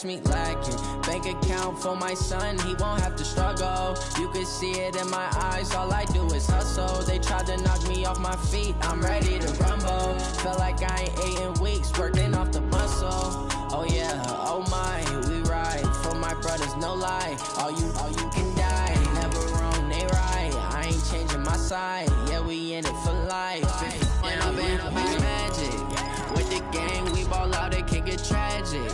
catch me lacking. Bank account for my son, he won't have to struggle. You can see it in my eyes, all I do is hustle. They tried to knock me off my feet, I'm ready to rumble. Feel like I ain't ate in weeks, working off the muscle. Oh yeah, oh my, we ride for my brothers, no lie. All you can die, never wrong, they right. I ain't changing my side, yeah, we in it for life. And I've been magic. With the gang, we ball out, it can get tragic.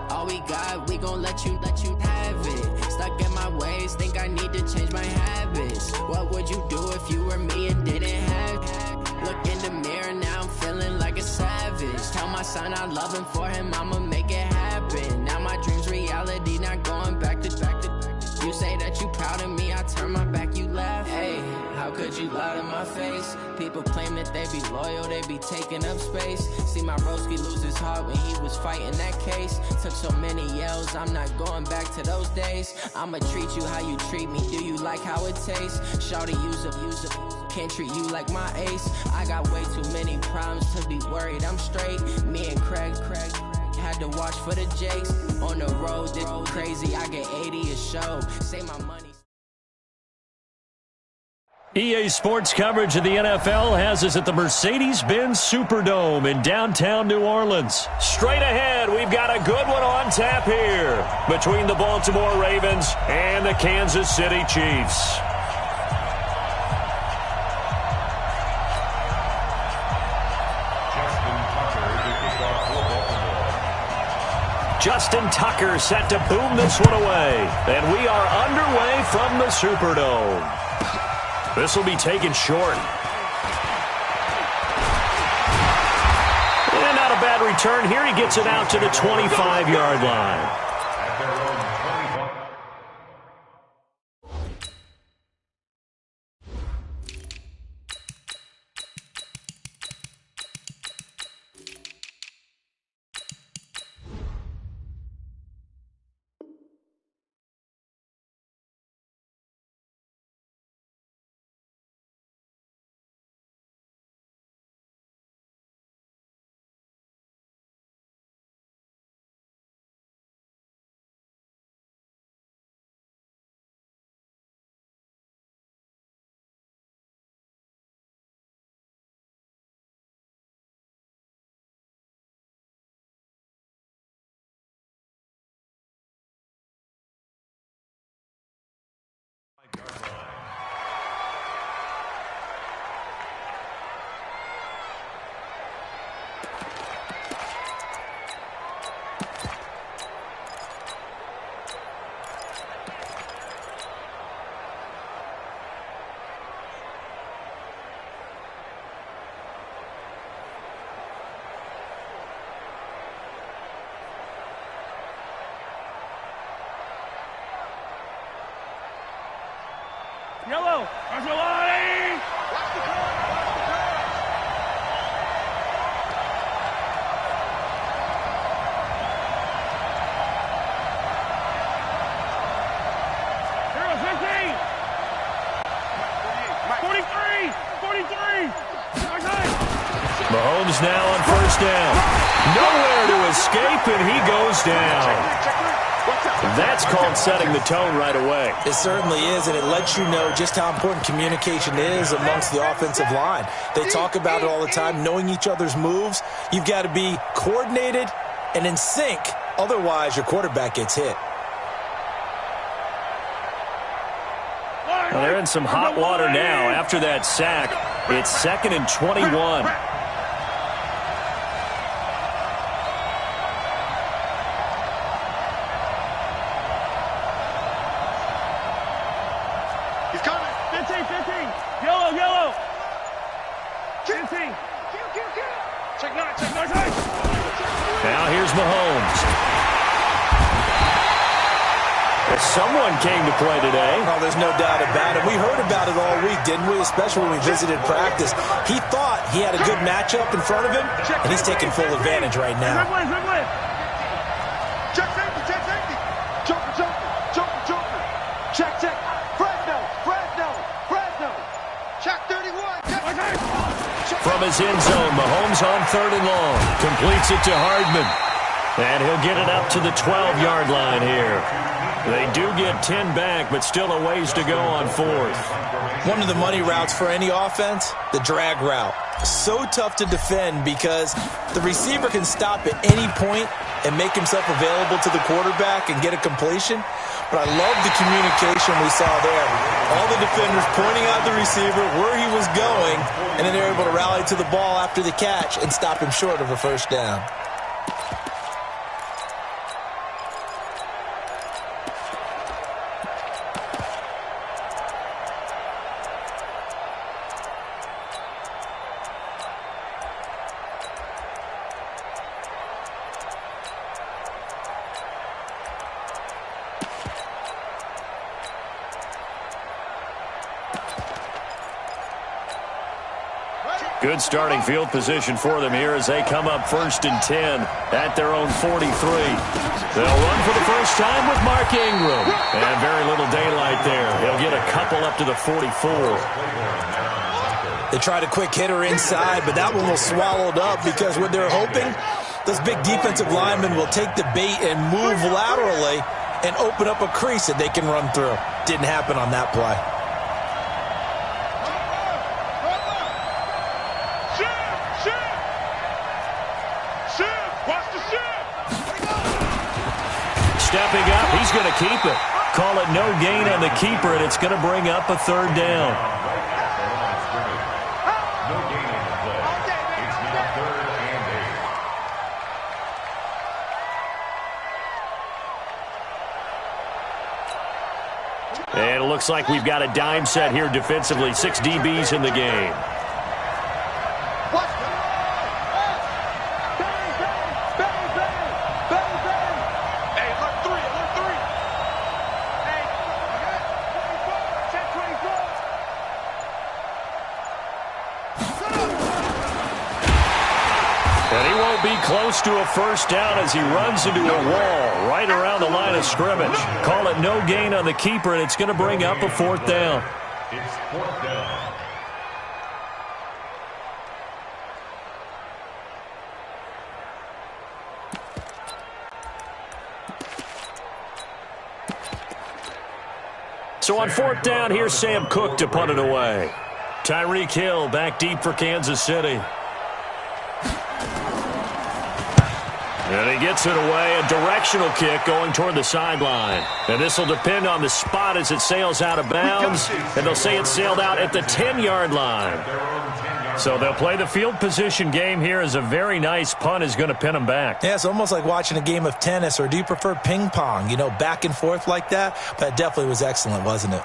All we got, we gon' let you have it. Stuck in my ways, think I need to change my habits. What would you do if you were me and didn't have it? Look in the mirror, now I'm feeling like a savage. Tell my son I love him, for him I'ma make it happen. Now my dream's reality, not going back to. You say that you proud of me, I turn my back, you laugh. Hey, how could you lie to my face? People claim that they be loyal, they be taking up space. See my broski lose his heart when he was fighting that case. Took so many yells, I'm not going back to those days. I'ma treat you how you treat me, do you like how it tastes? Shawty, use up, can't treat you like my ace. I got way too many problems to be worried, I'm straight. Me and Craig had to watch for the Jakes. On the road, this crazy, I get 80 a show. Say my money. EA Sports coverage of the NFL has us at the Mercedes-Benz Superdome in downtown New Orleans. Straight ahead, we've got a good one on tap here between the Baltimore Ravens and the Kansas City Chiefs. Justin Tucker set to boom this one away. And we are underway from the Superdome. This will be taken short. And not a bad return here. He gets it out to the 25-yard line. Yellow, Angelani! Hero 15! 43! 43! Mahomes now on first down. Nowhere to escape, and he goes down. That's called setting the tone right away. It certainly is, and it lets you know just how important communication is amongst the offensive line. They talk about it all the time, knowing each other's moves. You've got to be coordinated and in sync. Otherwise, your quarterback gets hit. Well, they're in some hot water now after that sack. It's 2nd and 21. Now here's Mahomes. Someone came to play today. Oh, there's no doubt about it. We heard about it all week, didn't we? Especially when we visited practice. He thought he had a good matchup in front of him, and he's taking full advantage right now. Check safety, check safety. Joker. Check. Fresno. Check 31. From his end zone, Mahomes on 3rd and long. Completes it to Hardman. And he'll get it up to the 12-yard line here. They do get 10 back, but still a ways to go on fourth. One of the money routes for any offense, the drag route. So tough to defend because the receiver can stop at any point and make himself available to the quarterback and get a completion. But I love the communication we saw there. All the defenders pointing out the receiver, where he was going, and then they're able to rally to the ball after the catch and stop him short of a first down. Good starting field position for them here as they come up 1st and 10 at their own 43. They'll run for the first time with Mark Ingram. And very little daylight there. He'll get a couple up to the 44. They tried a quick hitter inside, but that one was swallowed up because what they're hoping, those big defensive linemen will take the bait and move laterally and open up a crease that they can run through. Didn't happen on that play. Stepping up, he's going to keep it. Call it no gain on the keeper, and it's going to bring up a 3rd down. And it looks like we've got a dime set here defensively. 6 DBs in the game. Close to a first down as he runs into a wall right around the line of scrimmage. Call it no gain on the keeper, and it's going to bring up a 4th down. It's 4th down. So on 4th down, here's Sam Cook to punt it away. Tyreek Hill back deep for Kansas City. And he gets it away, a directional kick going toward the sideline. And this will depend on the spot as it sails out of bounds. And they'll say it sailed out at the 10-yard line. So they'll play the field position game here as a very nice punt is going to pin them back. Yeah, it's almost like watching a game of tennis, or do you prefer ping pong? You know, back and forth like that? But it definitely was excellent, wasn't it?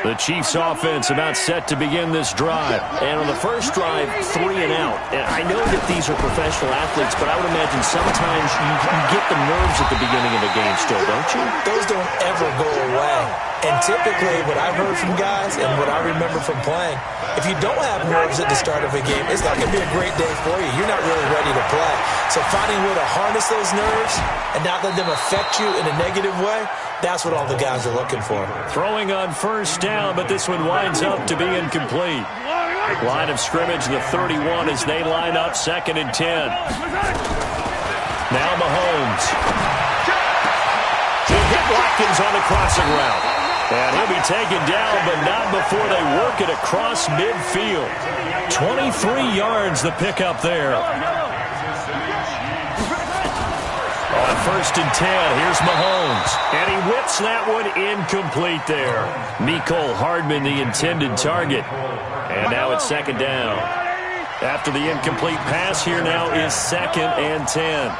The Chiefs offense about set to begin this drive. And on the first drive, 3 and out. And I know that these are professional athletes, but I would imagine sometimes you get the nerves at the beginning of a game still, don't you? Those don't ever go away. And typically what I've heard from guys and what I remember from playing, if you don't have nerves at the start of a game, it's not going to be a great day for you. You're not really ready to play. So finding a way to harness those nerves and not let them affect you in a negative way, that's what all the guys are looking for. Throwing on first down, but this one winds up to be incomplete. Line of scrimmage, the 31 as they line up 2nd and 10. Now Mahomes. He hit Watkins on the crossing route. And he'll be taken down, but not before they work it across midfield. 23 yards the pickup there. On 1st and 10, here's Mahomes. And he whips that one incomplete there. Mecole Hardman, the intended target. And now it's 2nd down. After the incomplete pass, here now is 2nd and 10.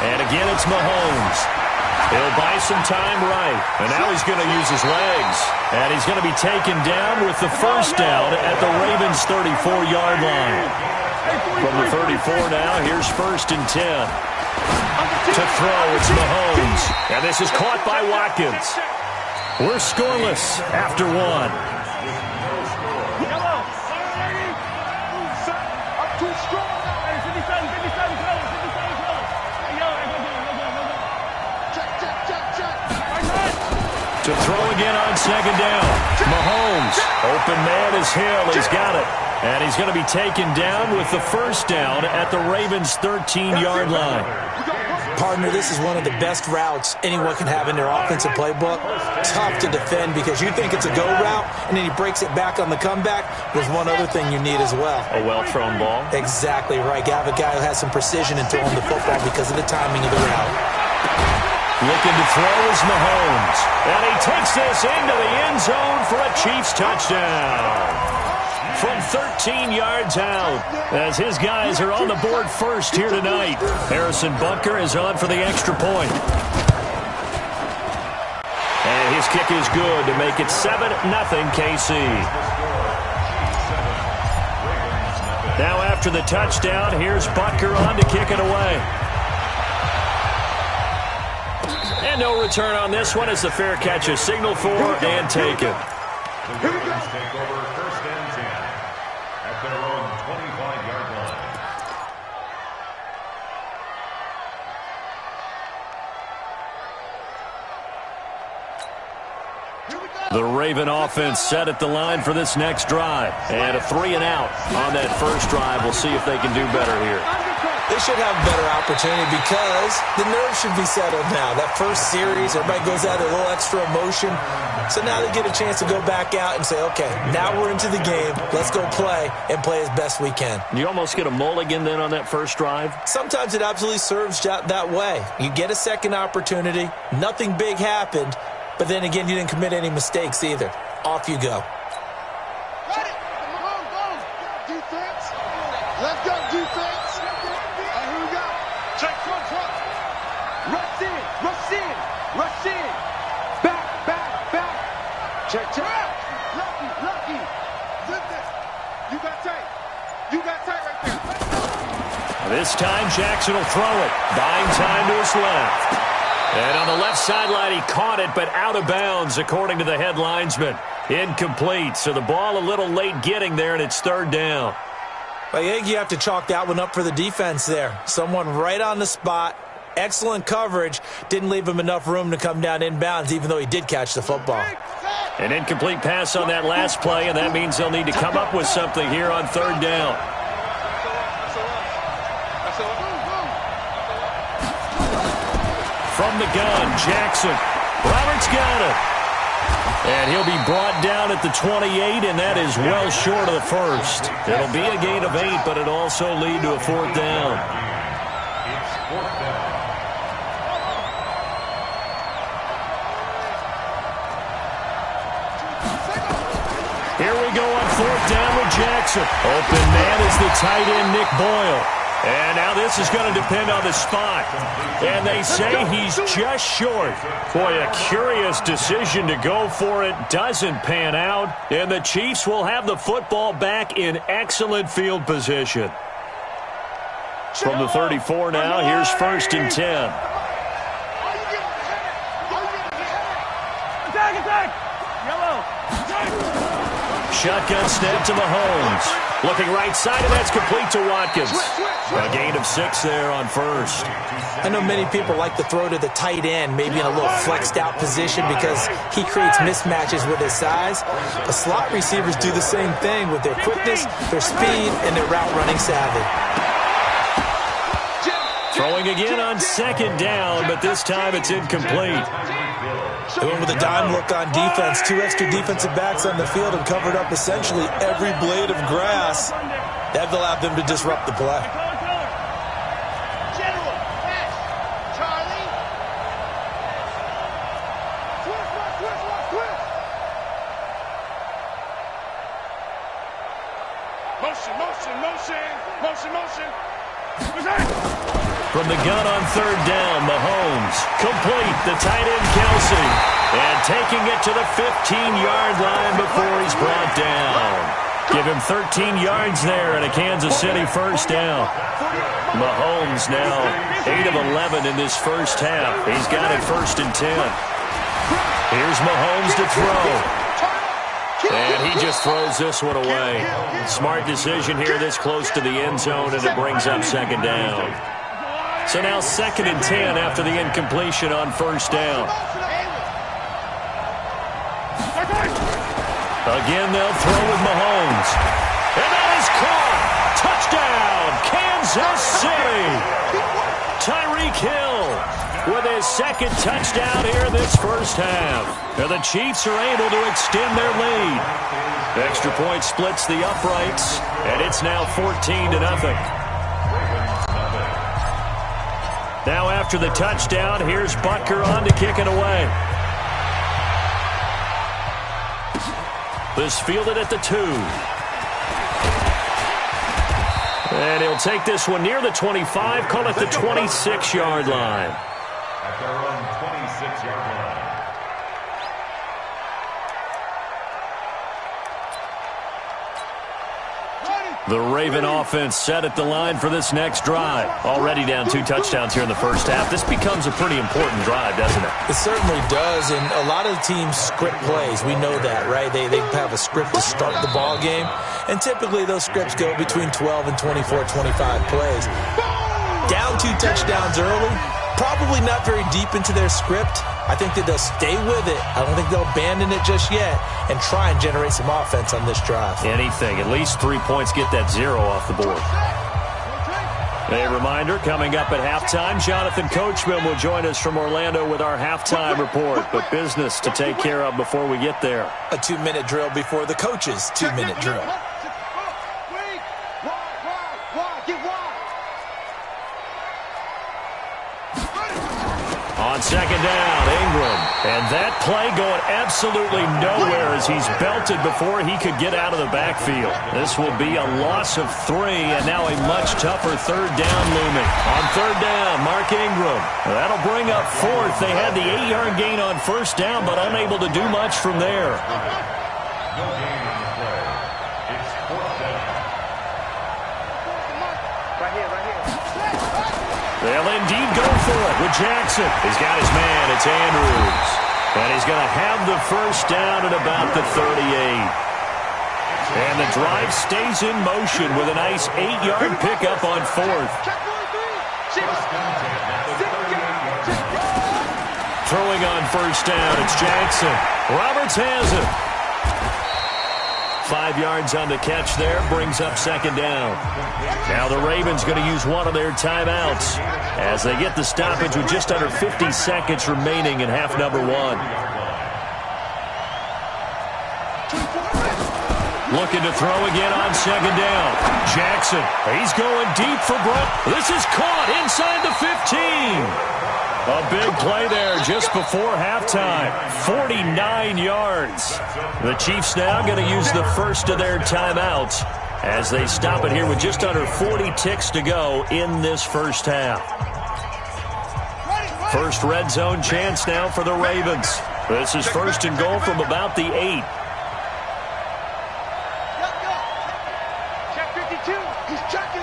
And again, it's Mahomes. He'll buy some time right. And now he's going to use his legs. And he's going to be taken down with the first down at the Ravens' 34-yard line. From the 34 now, here's 1st and 10. To throw, it's Mahomes. And this is caught by Watkins. We're scoreless after 1. To throw, throw again on second down. Mahomes, open man is Hill. He's got it. And he's going to be taken down with the first down at the Ravens' 13-yard line. Partner, this is one of the best routes anyone can have in their offensive playbook. Tough to defend because you think it's a go route, and then he breaks it back on the comeback. There's one other thing you need as well. A well-thrown ball? Exactly right. You have a guy who has some precision in throwing the football because of the timing of the route. Looking to throw is Mahomes. And he takes this into the end zone for a Chiefs touchdown. From 13 yards out, as his guys are on the board first here tonight. Harrison Butker is on for the extra point. And his kick is good to make it 7-0 KC. Now after the touchdown, here's Butker on to kick it away. And no return on this one as the fair catch is signaled for and taken. The Ravens take over first and 10 at their own 25-yard line. The Raven offense set at the line for this next drive. And a 3-and-out on that first drive. We'll see if they can do better here. They should have a better opportunity because the nerves should be settled now. That first series, everybody goes out a little extra emotion. So now they get a chance to go back out and say, okay, now we're into the game. Let's go play and play as best we can. You almost get a mulligan then on that first drive? Sometimes it absolutely serves that way. You get a second opportunity. Nothing big happened. But then again, you didn't commit any mistakes either. Off you go. Got it. Go. Defense. Let's go, defense. Here we go. Check front. Rush in. Back. Check. Lucky. You got tight right there. This time, Jackson will throw it. Buying time to his left. And on the left sideline, he caught it, but out of bounds, according to the head linesman. Incomplete, so the ball a little late getting there, and it's third down. I think you have to chalk that one up for the defense there. Someone right on the spot. Excellent coverage. Didn't leave him enough room to come down inbounds, even though he did catch the football. An incomplete pass on that last play, and that means they'll need to come up with something here on third down. From the gun, Jackson. Roberts got it. And he'll be brought down at the 28, and that is well short of the first. It'll be a gain of 8, but it'll also lead to a fourth down. It's fourth down. Here we go on fourth down with Jackson. Open man is the tight end, Nick Boyle. And now this is going to depend on the spot. And they say he's just short. Boy, a curious decision to go for it. Doesn't pan out. And the Chiefs will have the football back in excellent field position. From the 34 now, here's first and 10. Shotgun snap to Mahomes. Looking right side, and that's complete to Watkins. A gain of 6 there on first. I know many people like to throw to the tight end, maybe in a little flexed out position because he creates mismatches with his size. But slot receivers do the same thing with their quickness, their speed, and their route running savvy. Throwing again on second down, but this time it's incomplete. They went with a dime look on defense. 2 extra defensive backs on the field and covered up essentially every blade of grass. That allowed them to disrupt the play. Motion. From the gun on third down, Mahomes. Complete, the tight end Kelsey. And taking it to the 15-yard line before he's brought down. Give him 13 yards there and a Kansas City first down. Mahomes now 8 of 11 in this first half. He's got it first and 10. Here's Mahomes to throw. And he just throws this one away. Smart decision here this close to the end zone, and it brings up second down. So now second and 10 after the incompletion on first down. Again, they'll throw with Mahomes. And that is caught. Touchdown, Kansas City. Tyreek Hill with his second touchdown here in this first half. And the Chiefs are able to extend their lead. Extra point splits the uprights, and it's now 14-0. Now after the touchdown, here's Butker on to kick it away. This fielded at the 2. And he'll take this one near the 25, call it the 26-yard line. At their own 26-yard line. The Raven offense set at the line for this next drive. Already down 2 touchdowns here in the first half. This becomes a pretty important drive, doesn't it? It certainly does, and a lot of the teams script plays. We know that, right? They have a script to start the ball game, and typically those scripts go between 12 and 24, 25 plays. Down 2 touchdowns early, probably not very deep into their script. I think that they'll stay with it. I don't think they'll abandon it just yet and try and generate some offense on this drive. Anything. At least 3 points, get that 0 off the board. A reminder, coming up at halftime, Jonathan Coachman will join us from Orlando with our halftime report. But business to take care of before we get there. A 2-minute drill before the coach's 2-minute drill. On second down, Ingram. And that play going absolutely nowhere as he's belted before he could get out of the backfield. This will be a loss of 3, and now a much tougher third down looming. On third down, Mark Ingram. That'll bring up 4th. They had the 8-yard gain on first down, but unable to do much from there. No gain on the play. It's 4th down. Right here. They'll indeed go for it with Jackson. He's got his man. It's Andrews. And he's going to have the first down at about the 38. And the drive stays in motion with a nice 8-yard pickup on 4th. Throwing on first down, it's Jackson. Roberts has it. 5 yards on the catch there, brings up second down. Now the Ravens going to use one of their timeouts as they get the stoppage with just under 50 seconds remaining in half number 1. Looking to throw again on second down. Jackson, he's going deep for Brunt. This is caught inside the 15. A big play there just before halftime. 49 yards. The Chiefs now going to use the first of their timeouts as they stop it here with just under 40 ticks to go in this first half. First red zone chance now for the Ravens. This is first and goal from about the 8. Check 52. He's checking.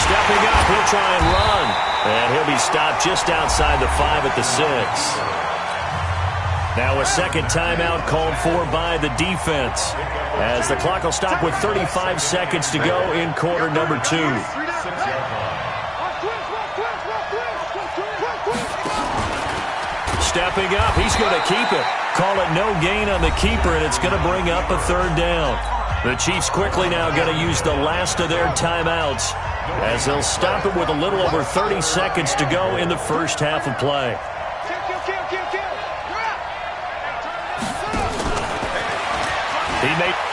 Stepping up, he'll try and run. And he'll be stopped just outside the 5 at the 6. Now a second timeout called for by the defense, as the clock will stop with 35 seconds to go in quarter number 2. Stepping up, he's going to keep it. Call it no gain on the keeper, and it's going to bring up a third down. The Chiefs quickly now going to use the last of their timeouts, as they'll stop it with a little over 30 seconds to go in the first half of play.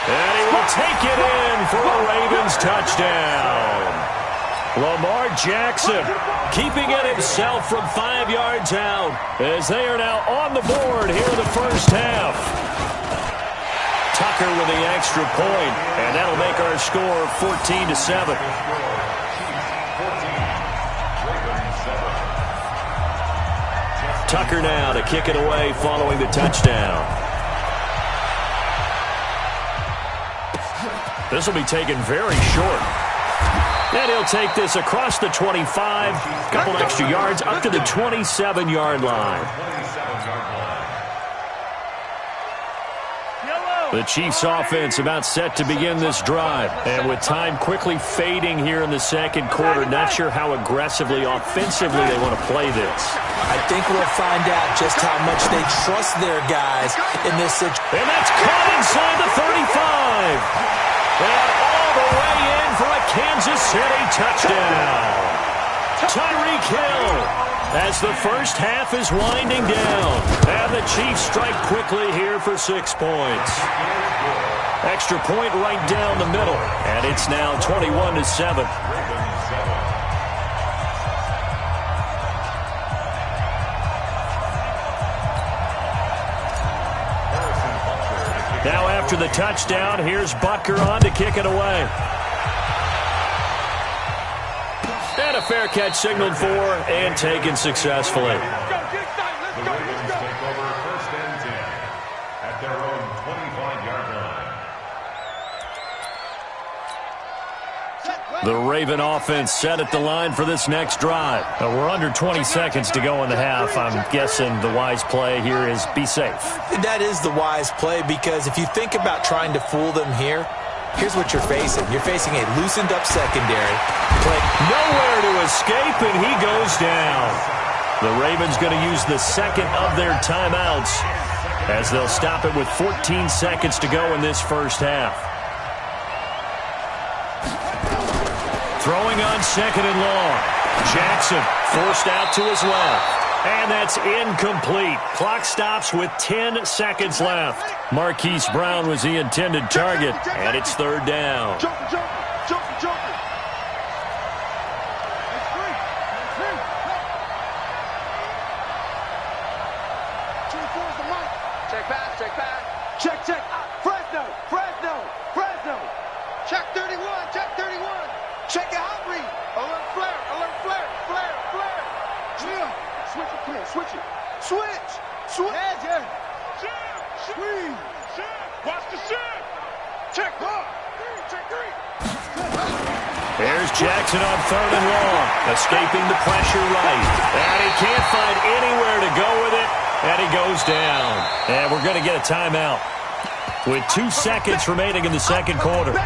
And he will take it in for a Ravens touchdown. Lamar Jackson keeping it himself from 5 yards out, as they are now on the board here in the first half. Tucker with the extra point, and that'll make our score 14-7. Tucker now to kick it away following the touchdown. This will be taken very short. And he'll take this across the 25, a couple extra yards, up to the 27-yard line. Yellow. The Chiefs offense about set to begin this drive. And with time quickly fading here in the second quarter, not sure how aggressively, offensively they want to play this. I think we'll find out just how much they trust their guys in this situation. And that's caught inside the 35. And all the way in for a Kansas City touchdown. Tyreek Hill as the first half is winding down. And the Chiefs strike quickly here for 6 points. Extra point right down the middle. And it's now 21-7. Now after the touchdown, here's Butker on to kick it away. And a fair catch signaled for and taken successfully. The Ravens take over 1st and 10 at their own 25-yard line. The Raven offense set at the line for this next drive. We're under 20 seconds to go in the half. I'm guessing the wise play here is be safe. That is the wise play, because if you think about trying to fool them here, here's what you're facing. You're facing a loosened-up secondary. Nowhere to escape, and he goes down. The Ravens going to use the second of their timeouts as they'll stop it with 14 seconds to go in this first half. Throwing on 2nd and long. Jackson forced out to his left. And that's incomplete. Clock stops with 10 seconds left. Marquise Brown was the intended target, and it's 3rd down. Jumper. That's three. Check the mic. Check pass. Check. Fresno. Check 31. Check it out, read. Alert flare. Jim. Switch it, come on, switch it. Switch. Yeah. Squeeze. Watch the shot. Check 3. There's Jackson on 3rd and long. Escaping the pressure right. And he can't find anywhere to go with it. And he goes down. And we're going to get a timeout with 2 seconds remaining in the second quarter.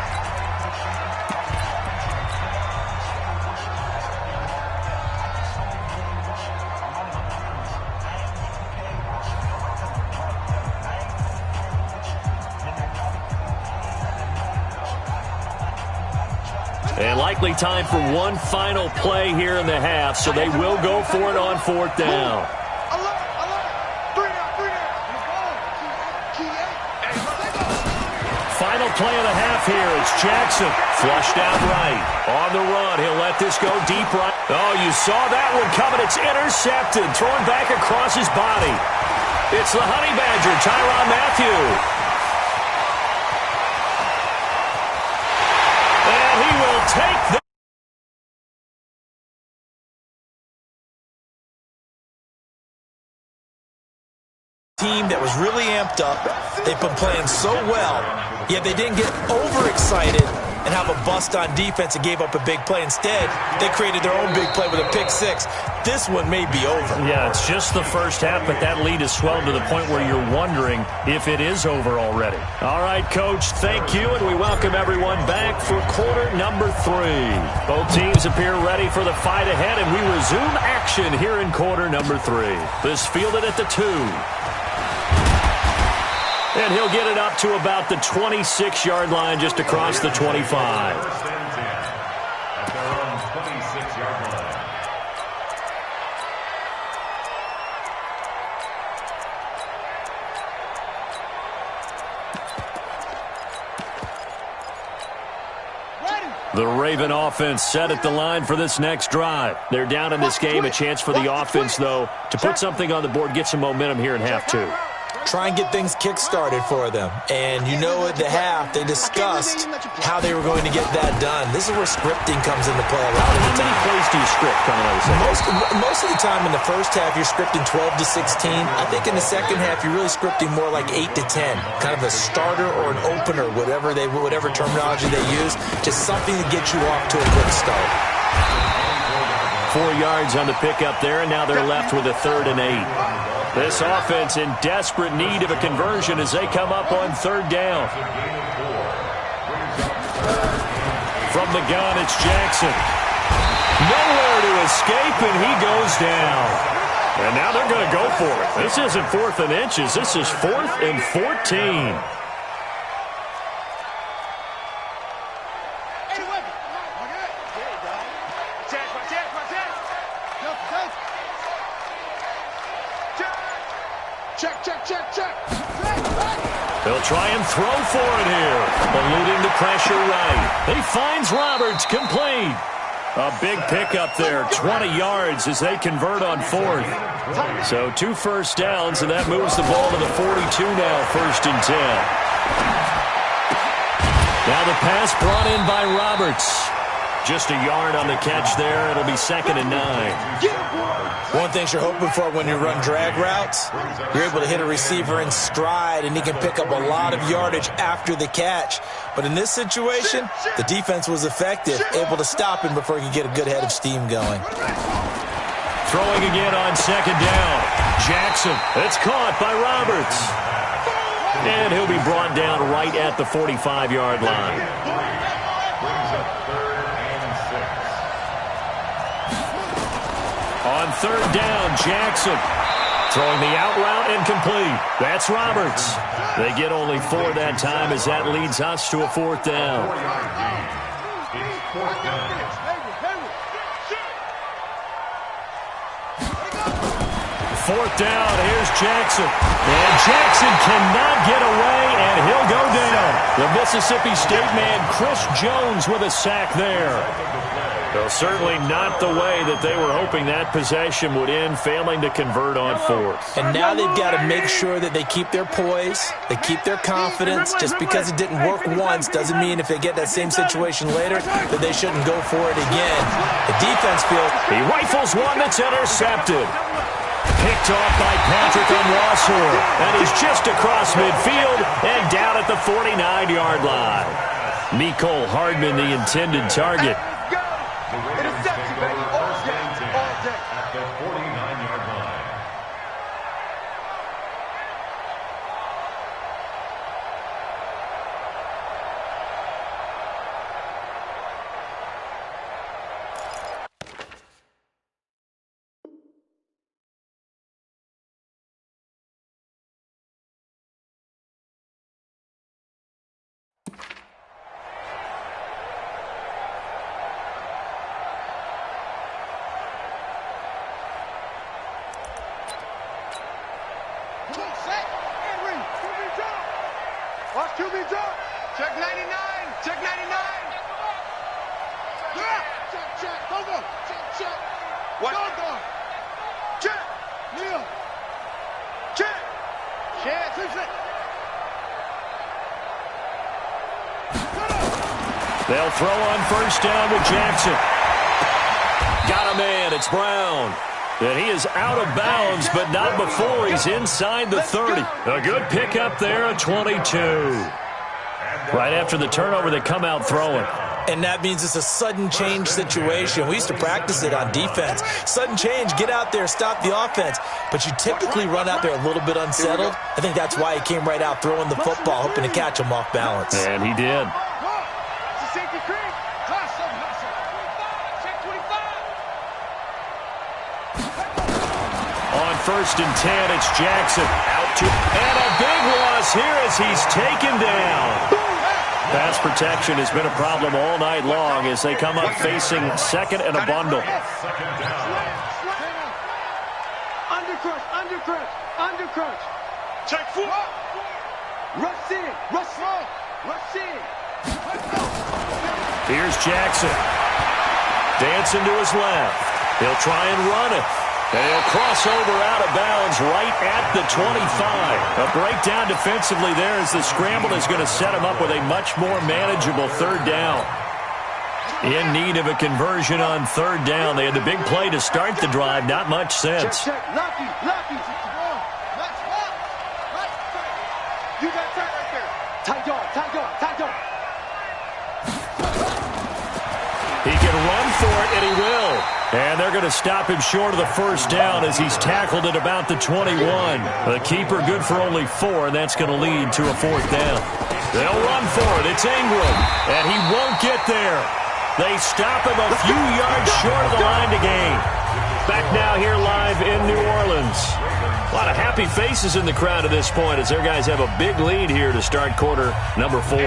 And likely time for one final play here in the half, so they will go for it on 4th down. Final play of the half here. It's Jackson. Flushed out right. On the run. He'll let this go deep right. Oh, you saw that one coming. It's intercepted. Thrown back across his body. It's the Honey Badger, Tyrann Mathieu. And he will take the team that was really amped up. They've been playing so well, yet they didn't get overexcited and have a bust on defense and gave up a big play. Instead, they created their own big play with a pick 6. This one may be over. Yeah, it's just the first half, but that lead has swelled to the point where you're wondering if it is over already. All right, Coach, thank you, and we welcome everyone back for quarter number 3. Both teams appear ready for the fight ahead, and we resume action here in quarter number 3. This fielded at the 2. And he'll get it up to about the 26-yard line, just across the 25. First and 10 at their own 26-yard line. The Raven offense set at the line for this next drive. They're down in this game. A chance for the offense, though, to put something on the board, get some momentum here in half 2. Try and get things kick-started for them. And you know at the half, they discussed how they were going to get that done. This is where scripting comes into play a lot of the time. How many plays do you script coming out of the second? Most of the time in the first half, you're scripting 12 to 16. I think in the second half, you're really scripting more like 8 to 10. Kind of a starter or an opener, whatever terminology they use. Just something to get you off to a quick start. 4 yards on the pickup there, and now they're left with a 3rd and 8. This offense in desperate need of a conversion as they come up on third down. From the gun, it's Jackson. Nowhere to escape, and he goes down. And now they're going to go for it. This isn't 4th and inches. This is 4th and 14. They'll try and throw for it here. Eluding the pressure right. He finds Roberts, complete. A big pickup there, 20 yards as they convert on 4th. So 2 first downs, and that moves the ball to the 42 now, 1st and 10. Now the pass brought in by Roberts. Just a yard on the catch there. It'll be 2nd and 9. One thing you're hoping for when you run drag routes, you're able to hit a receiver in stride, and he can pick up a lot of yardage after the catch. But in this situation, the defense was effective, able to stop him before he could get a good head of steam going. Throwing again on 2nd down. Jackson. It's caught by Roberts. And he'll be brought down right at the 45-yard line. On 3rd down, Jackson throwing the out route and complete. That's Roberts. They get only 4 that time as that leads us to a 4th down. 4th down, here's Jackson. And Jackson cannot get away, and he'll go down. The Mississippi State man, Chris Jones, with a sack there. Well, certainly not the way that they were hoping that possession would end, failing to convert on 4th. And now they've got to make sure that they keep their poise, they keep their confidence. Just because it didn't work once doesn't mean if they get that same situation later that they shouldn't go for it again. The defense feels... He rifles one that's intercepted. Picked off by Patrick Onwuasor. And he's just across midfield and down at the 49-yard line. Mecole Hardman, the intended target. Interception, baby. All day. At the 49-yard line. Watch QB drop. Check 99. Check 99. Yeah. Check. Go. Check. What? Go. Check. Kneel. Check. Check. They'll throw on 1st down with Jackson. Got a man. It's Brown. And he is out of bounds, but not before he's inside the 30. A good pickup there at 22. Right after the turnover, they come out throwing. And that means it's a sudden change situation. We used to practice it on defense. Sudden change, get out there, stop the offense. But you typically run out there a little bit unsettled. I think that's why he came right out throwing the football, hoping to catch him off balance. And he did. On 1st and 10, it's Jackson. And a big loss here as he's taken down. Pass protection has been a problem all night long as they come up facing 2nd and a bundle. Undercrunch. Check 4. Rush in. Here's Jackson. Dancing to his left. He'll try and run it. And he'll cross over out of bounds right at the 25. A breakdown defensively there as the scramble is going to set him up with a much more manageable 3rd down. In need of a conversion on 3rd down. They had the big play to start the drive. Not much sense. Check. Lucky. You got tight right there. Tight dog. He can run for it, and he will. And they're going to stop him short of the first down as he's tackled at about the 21. The keeper good for only 4, and that's going to lead to a 4th down. They'll run for it. It's Ingram, and he won't get there. They stop him a few yards short of the line to gain. Back now here live in New Orleans. A lot of happy faces in the crowd at this point as their guys have a big lead here to start quarter number 4.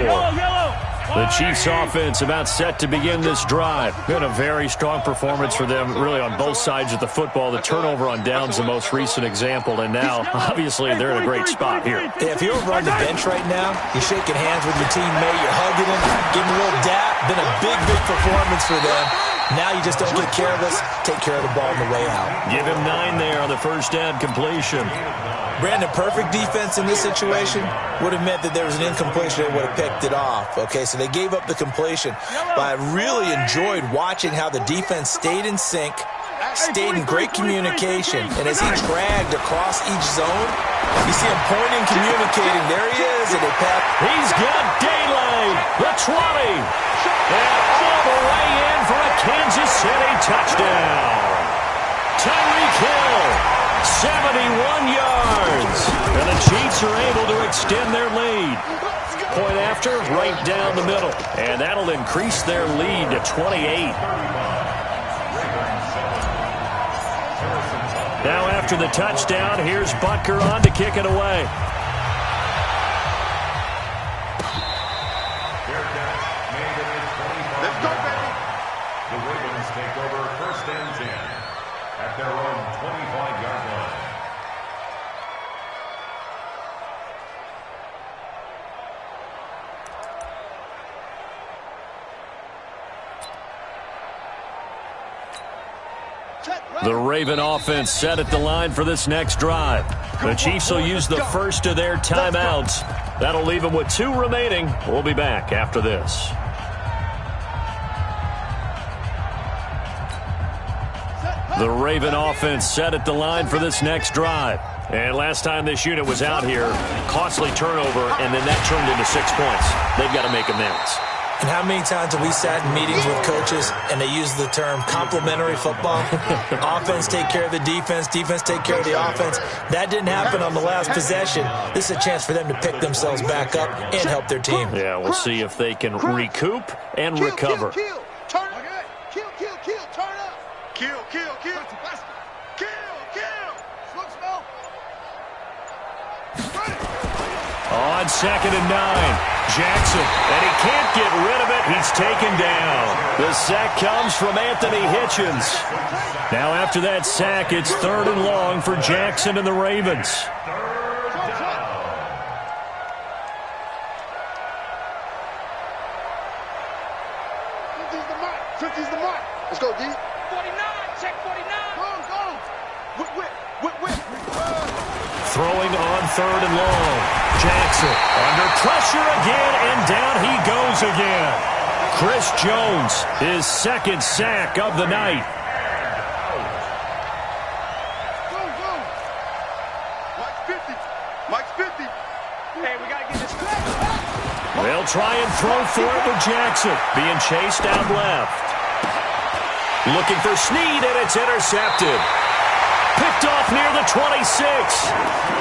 The Chiefs offense about set to begin this drive. Been a very strong performance for them really on both sides of the football. The turnover on downs the most recent example, and now obviously they're in a great spot here. Yeah, if you're over on the bench right now, you're shaking hands with your teammate, you're hugging him, giving him a little dap. Been a big performance for them. Now you just don't get careless, take care of the ball on the way out. Give him 9 there on the first down completion. Brandon, perfect defense in this situation would have meant that there was an incompletion. They would have picked it off. Okay, so they gave up the completion. But I really enjoyed watching how the defense stayed in sync, stayed in great communication. And as he dragged across each zone, you see him pointing, communicating. There he is. And they pat. He's got daylight. The 20. And all the way in for a Kansas City touchdown. Tyreek Hill, 71 yards. And the Chiefs are able to extend their lead. Point after, right down the middle. And that'll increase their lead to 28. Now after the touchdown, here's Butker on to kick it away. Let's go, baby. The Ravens take over 1st and 10 at their own 25-yard line. The Raven offense set at the line for this next drive. The Chiefs will use the first of their timeouts. That'll leave them with 2 remaining. We'll be back after this. The Raven offense set at the line for this next drive. And last time this unit was out here, costly turnover, and then that turned into 6 points. They've got to make amends. And how many times have we sat in meetings with coaches and they use the term complementary football? Offense take care of the defense, defense take care of the offense. That didn't happen on the last possession. This is a chance for them to pick themselves back up and help their team. Yeah, we'll see if they can recoup and recover. Kill, turn up. Kill, turn up. Kill. On 2nd and 9, Jackson, and he can't get rid of it. He's taken down. The sack comes from Anthony Hitchens. Now after that sack, it's 3rd and long for Jackson and the Ravens. He's the mark. Let's go, D. 49, check 49. Go. Whip. Throwing on 3rd and long. Jackson under pressure again, and down he goes again. Chris Jones, his 2nd sack of the night. Go. Mike's 50. Hey, we got to get this back. They'll try and throw for it with Jackson. Being chased out left. Looking for Snead, and it's intercepted. Picked off near the 26.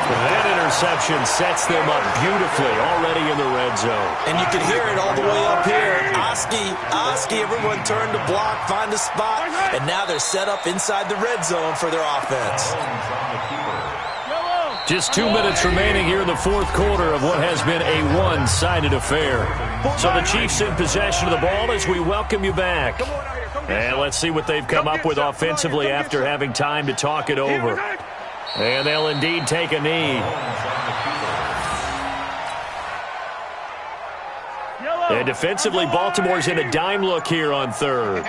That interception sets them up beautifully already in the red zone. And you can hear it all the way up here. Oski, everyone turned to block, find a spot, and now they're set up inside the red zone for their offense. Just 2 minutes remaining here in the 4th quarter of what has been a one-sided affair. So the Chiefs in possession of the ball as we welcome you back. And let's see what they've come up with offensively after having time to talk it over. And they'll indeed take a knee. And defensively, Baltimore's in a dime look here on 3rd.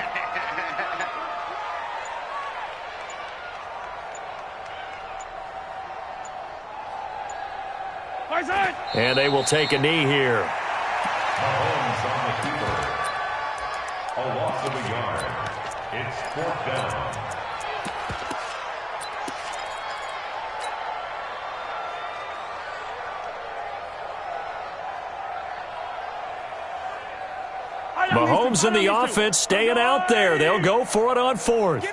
And they will take a knee here. Mahomes on the keeper. A loss of a yard. It's 4th down. Mahomes and the offense staying out there. They'll go for it on 4th.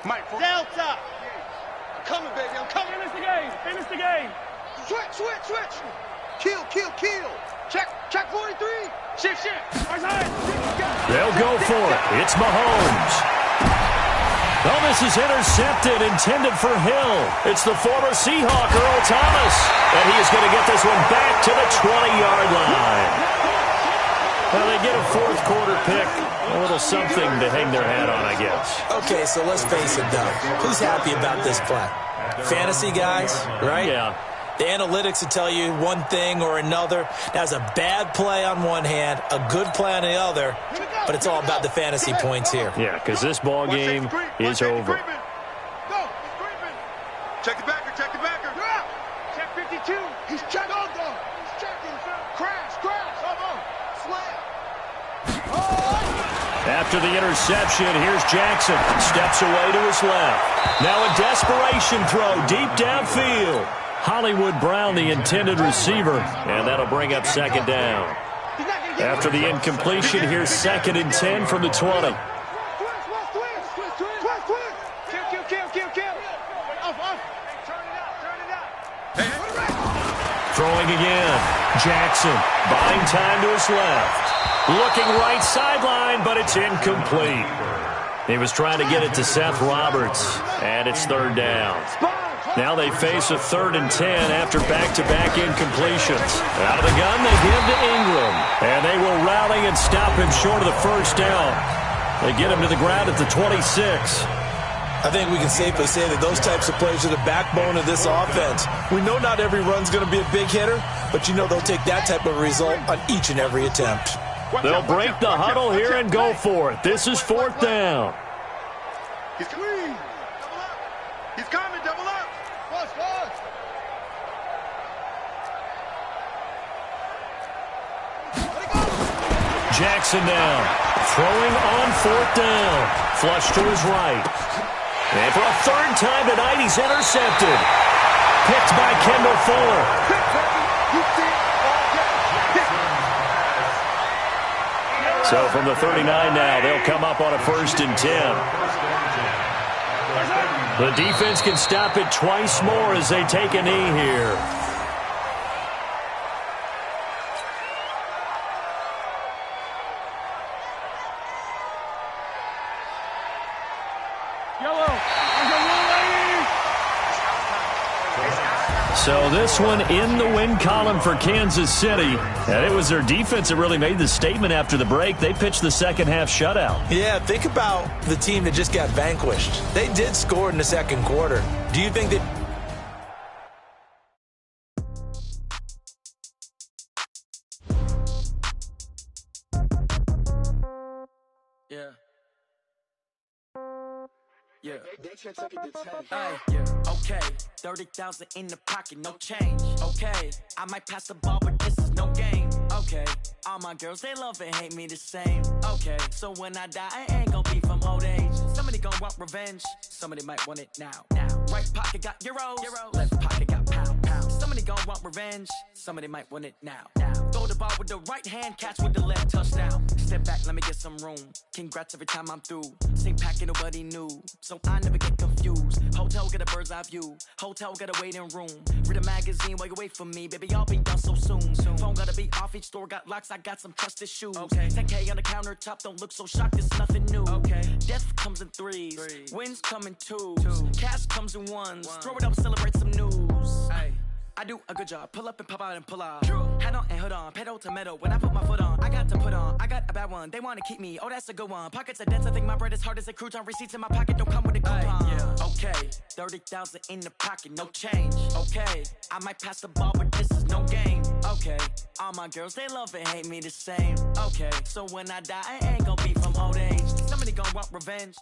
Mike, Delta. I'm coming, baby. I'm coming. Finish the game. Finish the game. Switch. Kill. Check 43. Shift. They'll go for it. It's Mahomes. Oh, this is intercepted, intended for Hill. It's the former Seahawk, Earl Thomas. And he is going to get this one back to the 20-yard line. Well, they get a fourth quarter pick. A little something to hang their hat on, I guess. Okay, so let's face it, Doug. Who's happy about this play? Fantasy guys, right? Yeah. The analytics will tell you one thing or another. That's a bad play on one hand, a good play on the other, but it's all about the fantasy points here. Yeah, because this ball game is over. Go. Check the backer. Check 52. He's checking. He's checking. Crash. Slam. After the interception, here's Jackson. Steps away to his left. Now a desperation throw deep downfield. Hollywood Brown, the intended receiver, and that'll bring up second down. After the incompletion, here's 2nd and 10 from the 20. Throwing again. Jackson buying time to his left. Looking right sideline, but it's incomplete. He was trying to get it to Seth Roberts, and it's 3rd down. Now they face a 3rd and 10 after back-to-back incompletions. Out of the gun, they give to Ingram. And they will rally and stop him short of the first down. They get him to the ground at the 26. I think we can safely say that those types of plays are the backbone of this offense. We know not every run's going to be a big hitter, but you know they'll take that type of result on each and every attempt. They'll break the huddle here and go for it. This is 4th down. He's coming. He's coming. Double up. Watch. Jackson now. Throwing on 4th down. Flush to his right. And for a 3rd time tonight, he's intercepted. Picked by Kendall Fuller. So from the 39 now, they'll come up on a 1st and 10. The defense can stop it twice more as they take a knee here. So this one in the win column for Kansas City. And it was their defense that really made the statement after the break. They pitched the second half shutout. Yeah, think about the team that just got vanquished. They did score in the second quarter. Do you think that... Yeah. Okay. 30,000 in the pocket, no change. Okay. I might pass the ball, but this is no game. Okay. All my girls, they love and hate me the same. Okay. So when I die, I ain't gonna be from old age. Somebody gonna want revenge. Somebody might want it now. Right pocket got euros. Left pocket got pound. Somebody gonna want revenge. Somebody might want it now. Throw the ball with the right hand, catch with the left, touchdown. Step back, let me get some room. Congrats every time I'm through. Same packet, nobody knew. So I never get confused. Hotel got a bird's eye view. Hotel got a waiting room. Read a magazine while you wait for me. Baby, I'll be done so soon. Phone gotta be off, each store got locks. I got some trusted shoes. 10K on the countertop, don't look so shocked, it's nothing new. Death comes in threes. Wins come in twos. Cash comes in ones. Throw it up, celebrate some news. I do a good job. Pull up and pop out and pull out. Hat on and hood on. Pedal to metal. When I put my foot on, I got to put on. I got a bad one. They want to keep me. Oh, that's a good one. Pockets are dense. I think my bread is hard as a crouton. Receipts in my pocket don't come with a coupon. Okay. 30,000 in the pocket. No change. Okay. I might pass the ball, but this is no game. Okay. All my girls, they love and hate me the same. Okay. So when I die, I ain't gonna be from old age. Somebody gonna want revenge.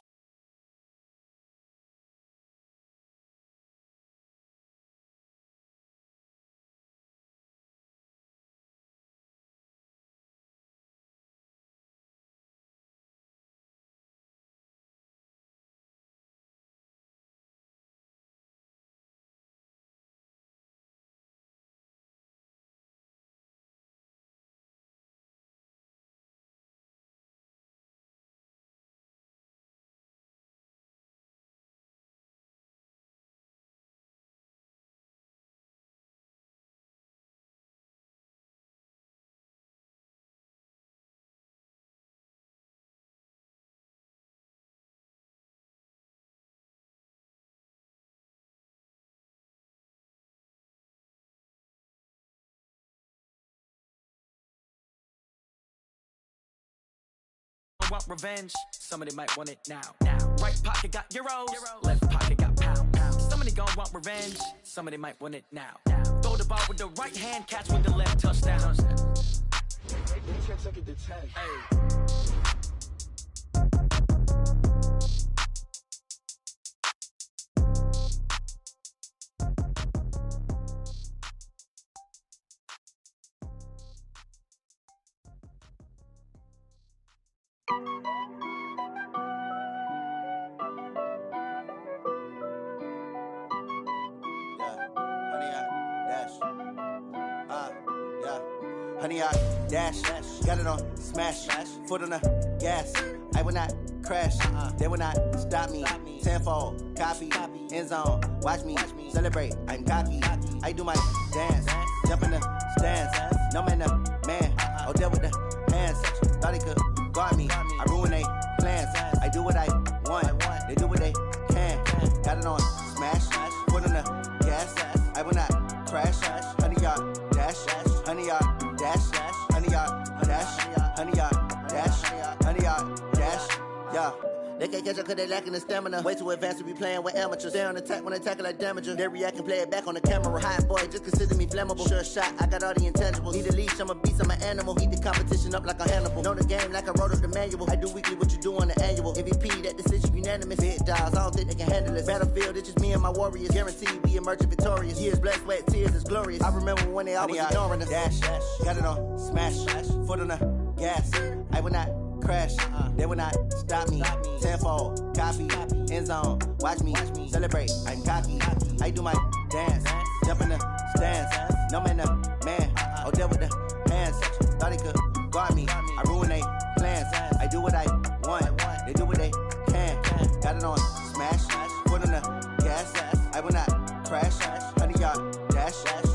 want revenge. Somebody might want it now. Right pocket got euros, left pocket got pounds. Somebody gon' want revenge. Somebody might want it now. Throw the ball with the right hand, catch with the left, touchdown. Hey. Honey, I dash, got it on smash, foot on the gas. I will not crash, they will not stop me. Tenfold, copy, end zone, watch me celebrate. I'm cocky, I do my dance, jump in the stands. No man, the man, oh, deal with the hands. Thought he could guard me, I ruin they plans. I do what I want, they do what they can. Got it on smash, foot on the gas. I will not crash, honey, y'all dash, honey, y'all dash, honey, y'all dash, honey, y'all dash, honey, y'all dash, yeah. They can't catch up cause they lacking the stamina. Way too advanced to be playing with amateurs. Stay on attack when they tackle like damager. They react and play it back on the camera. Hot boy, just consider me flammable. Sure shot, I got all the intangibles. Need a leash, I'm a beast, I'm an animal. Eat the competition up like a Hannibal. Know the game like I wrote up the manual. I do weekly what you do on the annual. MVP, that decision unanimous. Big dogs, I don't think they can handle it. Battlefield, it's just me and my warriors. Guaranteed we emerge victorious. Years, blood, sweat, tears, it's glorious. I remember when they always ignoring us. Dash, got it on smash, foot on the gas. I will not crash, they will not stop me. Tenfold, copy, end zone, watch me celebrate. I'm cocky, I do my dance, jump in the stands. No man, the man, oh, deal with the hands. Thought he could guard me, I ruin they plans. I do what I want, they do what they can. Got it on smash, foot on the gas. I will not crash, honey, y'all dash,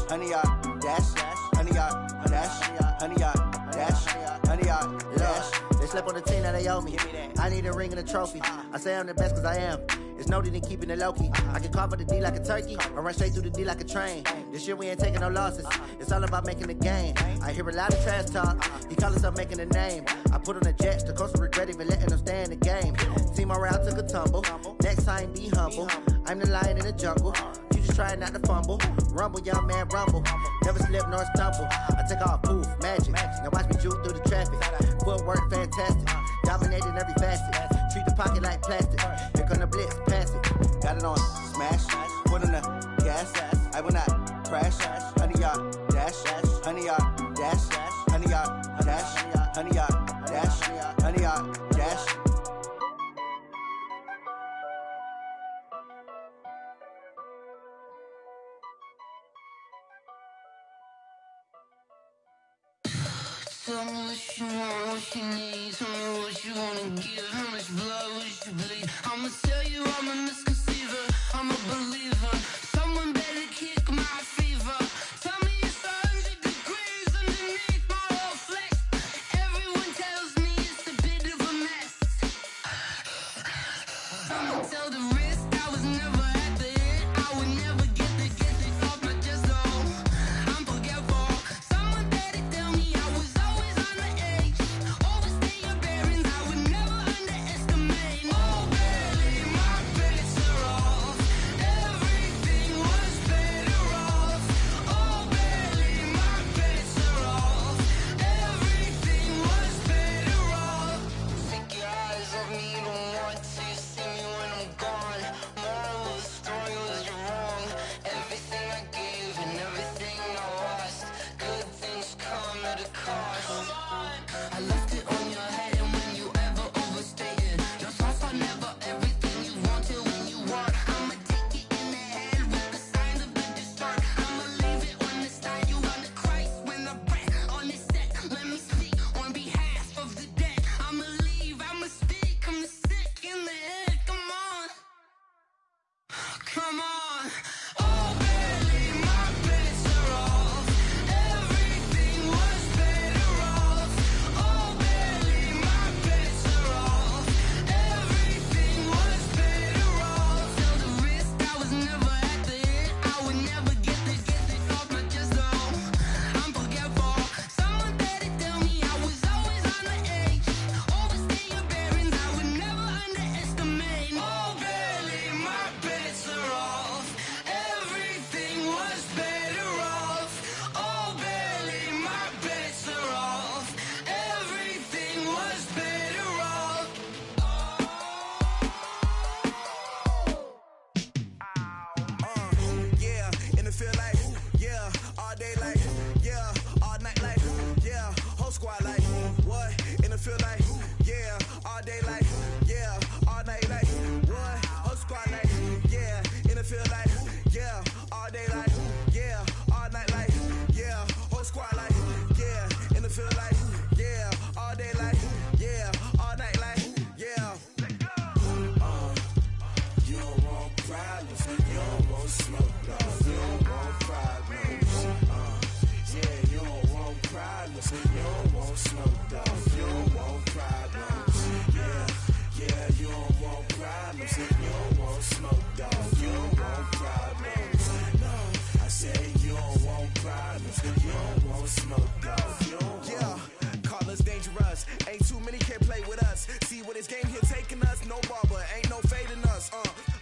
honey, y'all dash, honey, y'all dash, honey, y'all dash, honey, y'all dash. They slept on the team that they owe me. I need a ring and a trophy. I say I'm the best cause I am. It's no need in keeping it low-key. I can carve up the D like a turkey or run straight through the D like a train. This year we ain't taking no losses. It's all about making the game. I hear a lot of trash talk. He call himself making a name. I put on the Jets. The coach will regret even letting them stay in the game. Team morale took a tumble. Next time be humble. I'm the lion in the jungle. You just try not to fumble. Rumble, young man, rumble. Never slip nor stumble. I take off, poof, magic. Now watch me juke through the traffic. Footwork fantastic. Dominating every facet. Treat the pocket like plastic. Here come the blitz, pass it. Got it on smash. Foot on the gas. I will not crash. Honey, y'all dash. Honey, y'all dash. Honey, y'all dash. Honey, y'all dash. Honey, y'all dash. Tell me what you want, what you need. Tell me what you wanna give. How much blood would you bleed? I'ma tell you I'm a misconceiver. I'm a believer. Someone better kick my fever. Tell me it's 100 degrees underneath my whole flesh. Everyone tells me it's a bit of a mess. I'ma tell the risk I was never at the end. I would never get this off my chest though. I'm forgetful. Someone better tell me I was always on the edge. Overstay your bearings, I would never underestimate. Oh baby, my bets are off. Everything was better off. Oh baby, my bets are off. Everything was better off. Take your eyes off me, don't want to see me when I'm gone. Moral of the story was you're wrong. Everything I gave and everything I lost. Good things come at a cost. I left it on your head, and when you ever overstay it, your thoughts are never everything you want till when you want. I'ma take it in the head with the signs of the distort. I'ma leave it on the side. You on the Christ when the breath on the set. Let me speak on behalf of the dead. I'ma leave, I'ma speak. I'm the sick in the head. Come on, come on. Oh baby, my bets are off. Everything was better off. Oh baby, my bets are off. Everything was better off. Tell the risk I was never at the end. I would never get this off my chest though. I'm forgetful. Someone better tell me I was always on the edge. Overstay your feel like, yeah, all day like, yeah, all night like, what? Whole squad like, yeah, in the field like, yeah, all day like, yeah, all night like, yeah, whole squad like, yeah, in the field like, yeah, all day like, yeah, all night like, yeah. You don't want problems, you don't want smoke, dog. You don't want problems. Yeah, you don't want problems, you don't want smoke, dog. You don't want problems. Yeah, you don't want problems, you don't want smoke, dog. You don't want problems. No, I say you don't want problems, you don't want smoke, dog. You don't call us dangerous. Ain't too many can play with us. See what this game here taking us? No barber, ain't no fading us.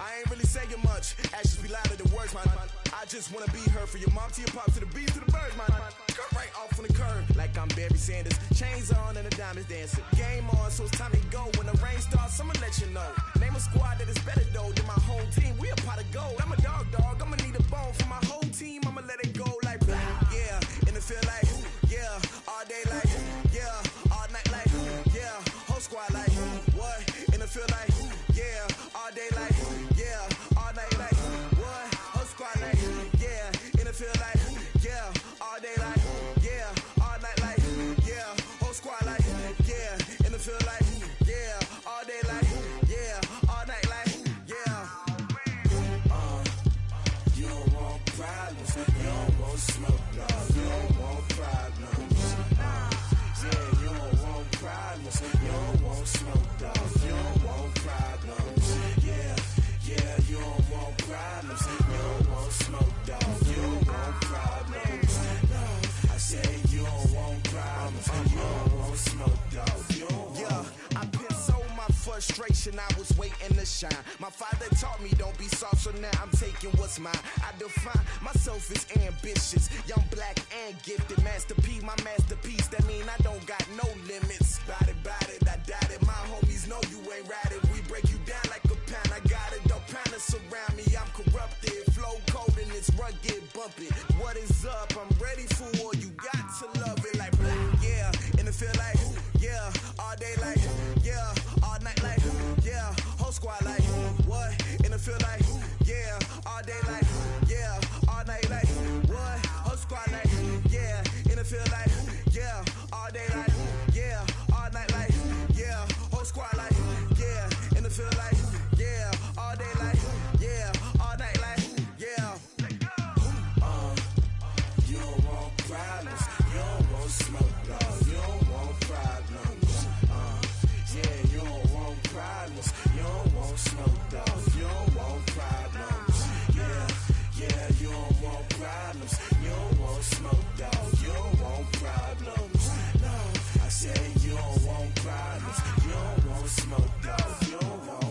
I ain't really saying much. Actions be louder than words, man. I just wanna be heard from your mom to your pop to the beat to the birds, man. Cut right off on the curb, like I'm Barry Sanders. Chains on and the diamonds dancing. Game on, so it's time to go. When the rain starts, I'ma let you know. Name a squad that is better though than my whole team. We a pot of gold. I'm a dog. I'ma need a bone for my whole team. I'ma let it go like, yeah. In the field like, yeah. All day like, yeah. All night like, yeah. Whole squad like, what? In the field like, yeah. All day like, yeah. All night like, what? Whole squad like, yeah. In the field like, yeah. All day like, yeah. All night like, yeah. Whole squad like, yeah. In the field like, yeah. All day like, yeah. All night like, yeah. You don't want problems, you don't want smoke, no. You don't want problems. Yeah, you don't want problems, you don't want smoke, dog. You don't want problems. Yeah, you don't want problems, you don't want smoke, dog. You don't want problems. No, I say you don't want problems, you don't want smoke, dog. You don't want. I've been so my frustration, I was waiting to shine. My father taught me don't be soft, so now I'm taking what's mine. I define myself as ambitious, young, black, and gifted. Master P, my masterpiece. That mean I don't got no limits. Bout it, I doubt it. My homies know you ain't ratted. We break you down like a pound. I got it, don't pound us around me. I'm corrupted, flow cold and it's rugged, bumpy. What is up? I'm ready for war. You got to love it like black. Yeah, in the field like, yeah. All day like, yeah. All night like, yeah. Whole squad like, what? In the field like, yeah. All day like, yeah. All night like, what? Whole squad like, yeah. In the field like, yeah. All day like, yeah. All night like, yeah. Whole squad like, yeah. In the field like, yeah. All day like, yeah. All night like, yeah. You don't want problems, you don't want smoke, dog. You don't want problems. Yeah, you don't want problems, you don't want smoke, dog. You don't want problems. Yeah, you don't want problems, you don't want smoke, dog. You don't want problems. No, I say you don't want problems, you don't want smoke, dog. You don't want.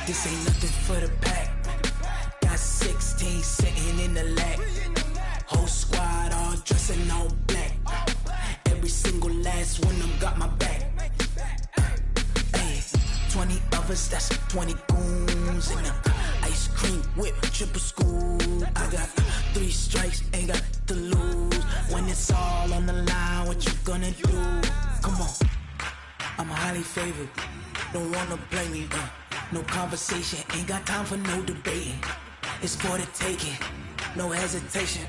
This ain't nothing for the pack. Got 16 sitting in the lap. Whole squad all dressing all black. Every single last one of them got my back. Hey, 20 of us, that's 20 goons in the ice cream whip, triple school. I got 3 strikes, ain't got to lose. When it's all on the line, what you gonna do? Come on, I'm highly favored. Don't wanna blame me, no conversation, ain't got time for no debating. It's for the taking, no hesitation,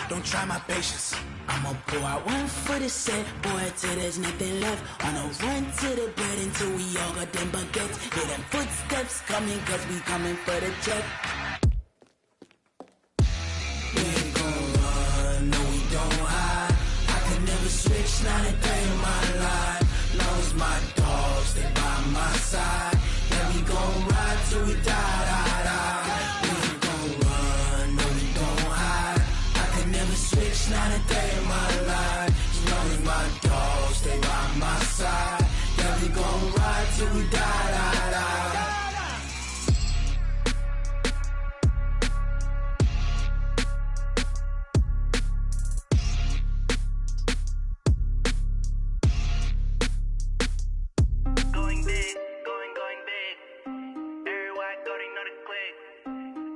don't try my patience. I'ma pour out one for the set, boy, till there's nothing left. On a run to the bed until we all got them baguettes. Hear them footsteps coming, cause we coming for the check. We ain't gon' run, no we don't hide. I could never switch, not a day in my life. Long as my dogs, they by my side. Yeah, we gon' ride till we die, die, die. We ain't gon' run, no we don't hide. I could never switch, not a day in my life. As long as my dogs, they by my side. Yeah, we gon' ride till we die, die, die. Going big, going big. Everywhere I go, they know the click.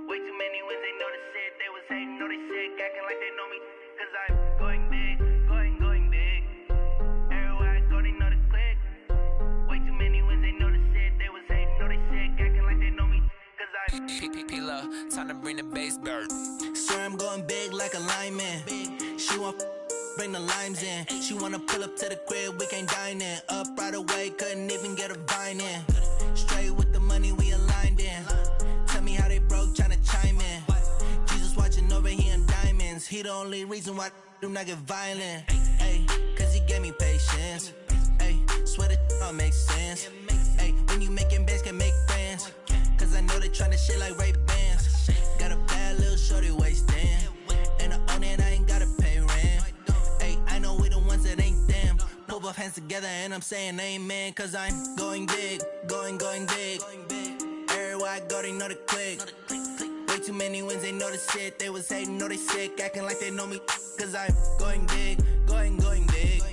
Way too many wins, they know the shit. They was hating, know they sick, acting like they know me. Cause I'm going big, going big. Everywhere I go, they know the click. Way too many wins, they know the shit. They was hating, know they sick, acting like they know me. Cause I'm P-P-P-Love, time to bring the bass bird. Swear I'm going big like a lineman. She want bring the limes in. She wanna pull up to the crib, we can't dine in. Up right away, couldn't even get a vine in. Straight with the money, we aligned in. Tell me how they broke, tryna chime in. Jesus watching over here in diamonds. He the only reason why I do not get violent. Ay, cause he gave me patience. Ay, swear that all makes sense. Ay, when you making bands, can make friends. Cause I know they tryna shit like Ray-Bans. Got a bad little shorty wasting. And I own it, I ain't gotta pay rent. Ay, I know we the ones that ain't them. Pull both hands together and I'm saying amen. Cause I'm going big, going big. Everywhere I go, they know the click. Way too many wins, they know the shit. They was hating, know they sick, acting like they know me. Cause I'm going big, going big.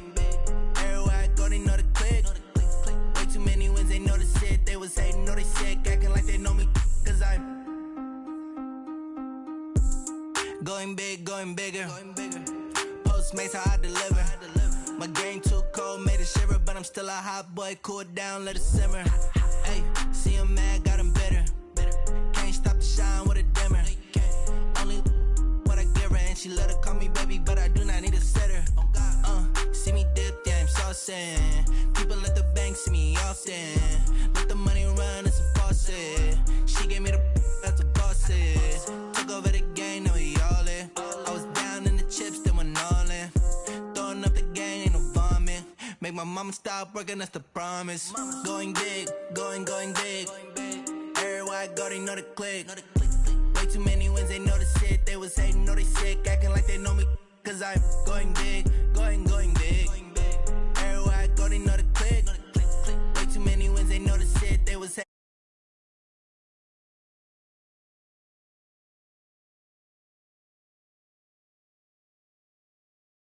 Everywhere I go, they know the click. Way too many wins, they know the shit. They was hating, know they sick, acting like they know me. Cause I'm going big, going bigger. Postmates, how I deliver. My game too cold, made it shiver. But I'm still a hot boy, cool it down, let it simmer. Hey, see him mad, got him bitter. Can't stop the shine with a dimmer. Only what I give her, and she let her call me baby, but I do not need a sitter. See me dip, yeah, I'm saucing. People at the bank see me often. Let the money run, it's a faucet. She gave me the that's a boss is. Took over the game, now we all in. I was down in the chips, then went all in. Throwing up the game, ain't no vomit. Make my mama stop working, that's the promise. Going big, going big. Everywhere I go, they know the click. Way too many wins, they know the shit. They was hating, know they sick, acting like they know me. Cause I'm going big, going